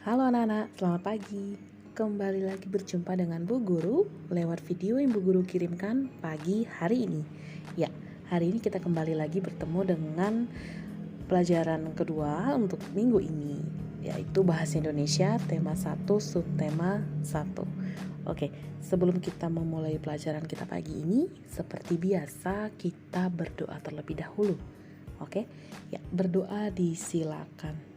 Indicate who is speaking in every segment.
Speaker 1: Halo anak-anak, selamat pagi. Kembali lagi berjumpa dengan Bu Guru lewat video yang Bu Guru kirimkan pagi hari ini. Ya, hari ini kita kembali lagi bertemu dengan pelajaran kedua untuk minggu ini, yaitu Bahasa Indonesia tema 1 subtema 1. Oke, sebelum kita memulai pelajaran kita pagi ini, seperti biasa kita berdoa terlebih dahulu. Oke, ya, berdoa disilakan.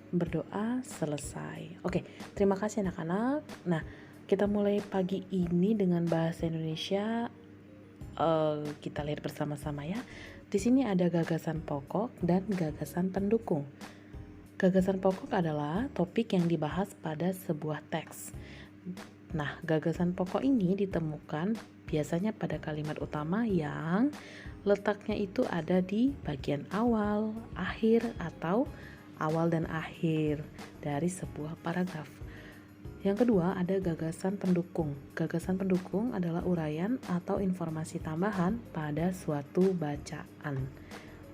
Speaker 1: Berdoa selesai. Oke, terima kasih anak-anak. Nah, kita mulai pagi ini dengan bahasa Indonesia. Kita lihat bersama-sama ya. Di sini ada gagasan pokok dan gagasan pendukung. Gagasan pokok adalah topik yang dibahas pada sebuah teks. Nah, gagasan pokok ini ditemukan biasanya pada kalimat utama yang letaknya itu ada di bagian awal, akhir, atau awal dan akhir dari sebuah paragraf. Yang kedua ada gagasan pendukung. Gagasan pendukung adalah uraian atau informasi tambahan pada suatu bacaan.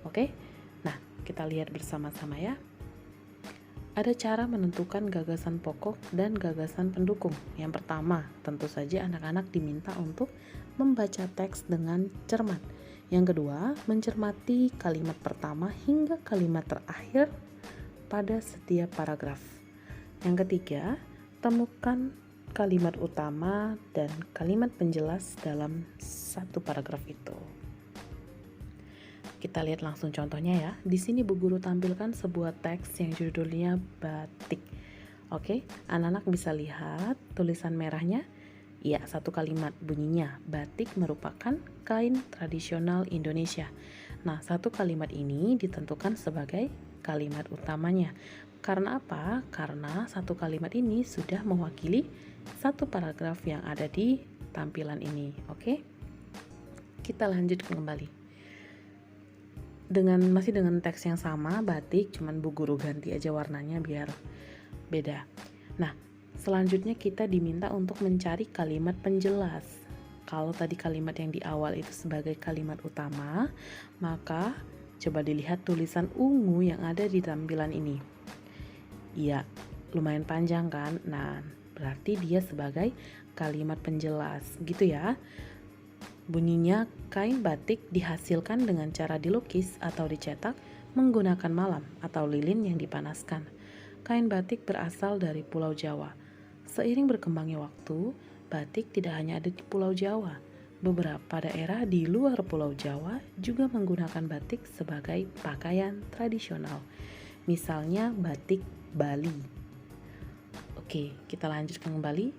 Speaker 1: Oke? Nah, kita lihat bersama-sama ya. Ada cara menentukan gagasan pokok dan gagasan pendukung. Yang pertama, tentu saja anak-anak diminta untuk membaca teks dengan cermat. Yang kedua, mencermati kalimat pertama hingga kalimat terakhir pada setiap paragraf. Yang ketiga, temukan kalimat utama dan kalimat penjelas dalam satu paragraf itu. Kita lihat langsung contohnya ya. Di sini Bu Guru tampilkan sebuah teks yang judulnya batik. Oke, anak-anak bisa lihat tulisan merahnya. Ya, satu kalimat bunyinya, batik merupakan kain tradisional Indonesia. Nah, satu kalimat ini ditentukan sebagai kalimat utamanya. Karena apa? Karena satu kalimat ini sudah mewakili satu paragraf yang ada di tampilan ini. Oke? Kita lanjut kembali. Masih dengan teks yang sama, batik, cuman Bu Guru ganti aja warnanya biar beda. Nah, selanjutnya kita diminta untuk mencari kalimat penjelas. Kalau tadi kalimat yang di awal itu sebagai kalimat utama, maka coba dilihat tulisan ungu yang ada di tampilan ini. Iya, lumayan panjang kan? Nah, berarti dia sebagai kalimat penjelas, gitu ya. Bunyinya, kain batik dihasilkan dengan cara dilukis atau dicetak menggunakan malam atau lilin yang dipanaskan. Kain batik berasal dari Pulau Jawa. Seiring berkembangnya waktu, batik tidak hanya ada di Pulau Jawa. Beberapa daerah di luar Pulau Jawa juga menggunakan batik sebagai pakaian tradisional. Misalnya batik Bali. Oke, kita lanjutkan kembali.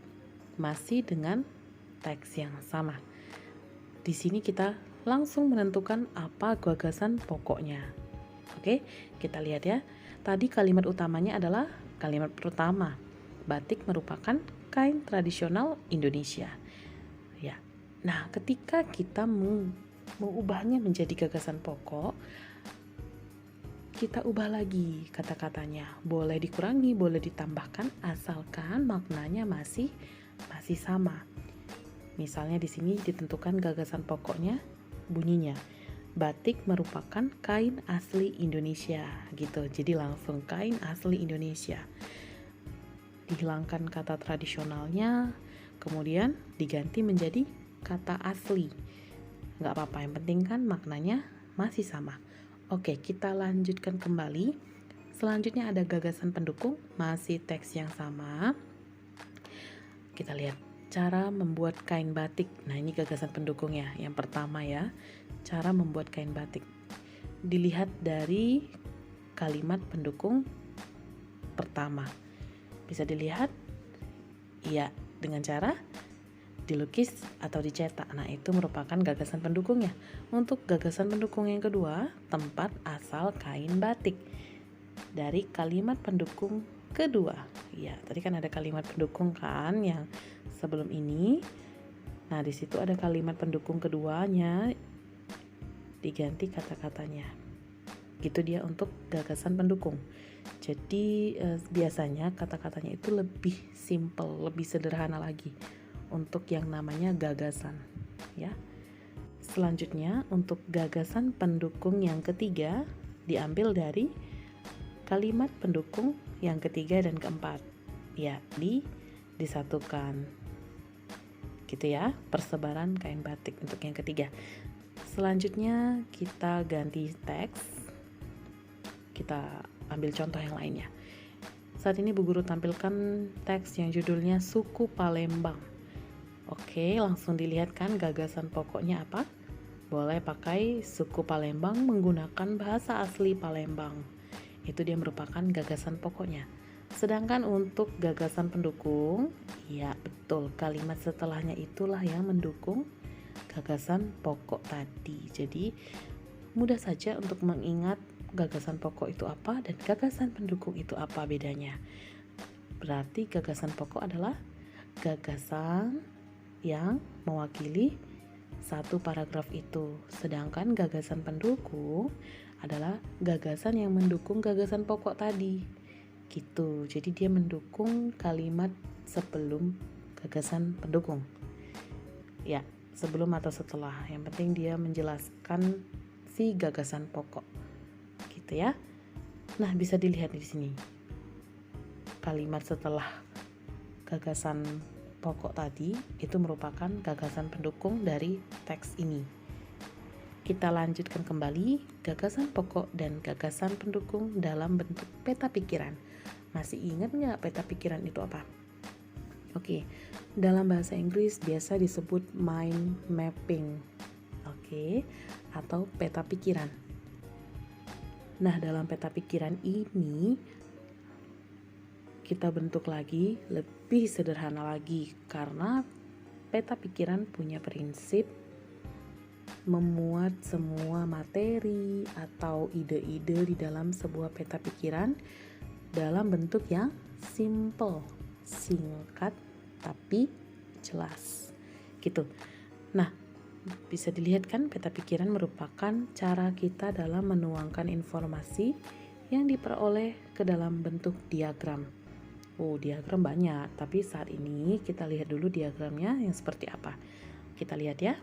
Speaker 1: Masih dengan teks yang sama. Di sini kita langsung menentukan apa gagasan pokoknya. Oke, kita lihat ya. Tadi kalimat utamanya adalah kalimat pertama. Batik merupakan kain tradisional Indonesia. Ya. Nah, ketika kita mengubahnya menjadi gagasan pokok, kita ubah lagi kata-katanya. Boleh dikurangi, boleh ditambahkan asalkan maknanya masih sama. Misalnya di sini ditentukan gagasan pokoknya bunyinya batik merupakan kain asli Indonesia gitu. Jadi langsung kain asli Indonesia. Dihilangkan kata tradisionalnya, kemudian diganti menjadi kata asli. Nggak apa-apa, yang penting kan maknanya masih sama. Oke, kita lanjutkan kembali. Selanjutnya ada gagasan pendukung, masih teks yang sama. Kita lihat cara membuat kain batik. Nah, ini gagasan pendukungnya. Yang pertama ya, cara membuat kain batik. Dilihat dari kalimat pendukung pertama. Bisa dilihat? Iya, dengan cara dilukis atau dicetak. Nah, itu merupakan gagasan pendukungnya. Untuk gagasan pendukung yang kedua, tempat asal kain batik. Dari kalimat pendukung kedua. Ya, tadi kan ada kalimat pendukung kan yang sebelum ini. Nah, di situ ada kalimat pendukung keduanya diganti kata-katanya. Gitu dia untuk gagasan pendukung. Jadi biasanya kata-katanya itu lebih simple, lebih sederhana lagi untuk yang namanya gagasan, ya. Selanjutnya untuk gagasan pendukung yang ketiga, diambil dari kalimat pendukung yang ketiga dan keempat. Ya, disatukan. Gitu ya, persebaran kain batik untuk yang ketiga. Selanjutnya kita ganti teks. Kita ambil contoh yang lainnya. Saat ini Bu Guru tampilkan teks yang judulnya Suku Palembang. Oke, langsung dilihat kan gagasan pokoknya apa? Boleh pakai suku Palembang menggunakan bahasa asli Palembang. Itu dia merupakan gagasan pokoknya. Sedangkan untuk gagasan pendukung, ya betul, kalimat setelahnya itulah yang mendukung gagasan pokok tadi. Jadi mudah saja untuk mengingat gagasan pokok itu apa dan gagasan pendukung itu apa bedanya. Berarti gagasan pokok adalah gagasan yang mewakili satu paragraf itu, sedangkan gagasan pendukung adalah gagasan yang mendukung gagasan pokok tadi. Gitu. Jadi dia mendukung kalimat sebelum gagasan pendukung. Ya, sebelum atau setelah. Yang penting dia menjelaskan si gagasan pokok. Gitu ya. Nah, bisa dilihat di sini. Kalimat setelah gagasan pokok tadi itu merupakan gagasan pendukung dari teks ini. Kita lanjutkan kembali gagasan pokok dan gagasan pendukung dalam bentuk peta pikiran. Masih ingat nggak peta pikiran itu apa? Oke, dalam bahasa Inggris biasa disebut mind mapping. Oke, atau peta pikiran. Nah, dalam peta pikiran ini kita bentuk lagi lebih sederhana lagi karena peta pikiran punya prinsip memuat semua materi atau ide-ide di dalam sebuah peta pikiran dalam bentuk yang simple, singkat tapi jelas. Gitu. Nah, bisa dilihat kan peta pikiran merupakan cara kita dalam menuangkan informasi yang diperoleh ke dalam bentuk diagram. Diagram banyak, tapi saat ini kita lihat dulu diagramnya yang seperti apa. Kita lihat ya.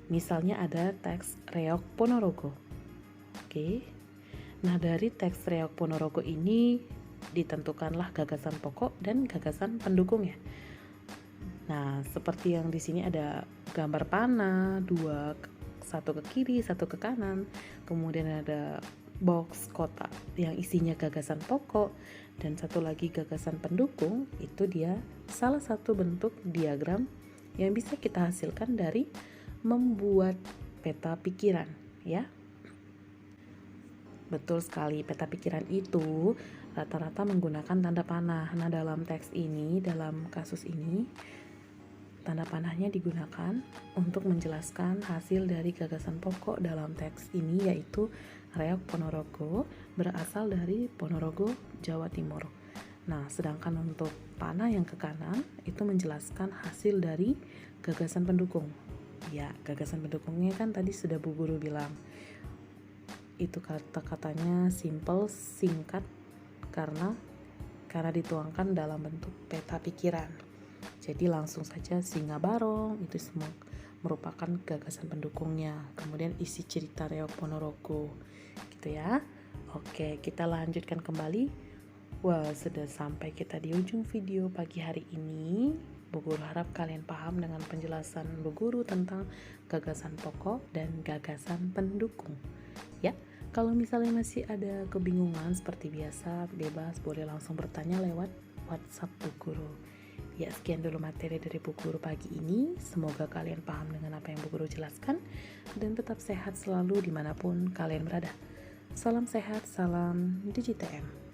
Speaker 1: Misalnya ada teks Reog Ponorogo. Oke. Nah, dari teks Reog Ponorogo ini ditentukanlah gagasan pokok dan gagasan pendukungnya. Nah, seperti yang di sini ada gambar panah, satu ke kiri, satu ke kanan. Kemudian ada box kotak yang isinya gagasan pokok dan satu lagi gagasan pendukung. Itu dia salah satu bentuk diagram yang bisa kita hasilkan dari membuat peta pikiran, ya. Betul sekali, peta pikiran itu rata-rata menggunakan tanda panah. Nah, dalam teks ini, dalam kasus ini, tanda panahnya digunakan untuk menjelaskan hasil dari gagasan pokok dalam teks ini, yaitu Reog Ponorogo berasal dari Ponorogo, Jawa Timur. Nah, sedangkan untuk panah yang ke kanan itu menjelaskan hasil dari gagasan pendukung. Ya, gagasan pendukungnya kan tadi sudah Bu Guru bilang. Itu kata-katanya simple, singkat karena dituangkan dalam bentuk peta pikiran. Jadi langsung saja Singa Barong itu semua merupakan gagasan pendukungnya. Kemudian isi cerita Reog Ponorogo gitu ya. Oke, kita lanjutkan kembali. Wah, sudah sampai kita di ujung video pagi hari ini. Bu Guru harap kalian paham dengan penjelasan Bu Guru tentang gagasan pokok dan gagasan pendukung. Ya, kalau misalnya masih ada kebingungan seperti biasa, bebas boleh langsung bertanya lewat WhatsApp Bu Guru. Ya, sekian dulu materi dari Bu Guru pagi ini. Semoga kalian paham dengan apa yang Bu Guru jelaskan dan tetap sehat selalu dimanapun kalian berada. Salam sehat, salam DigiTM.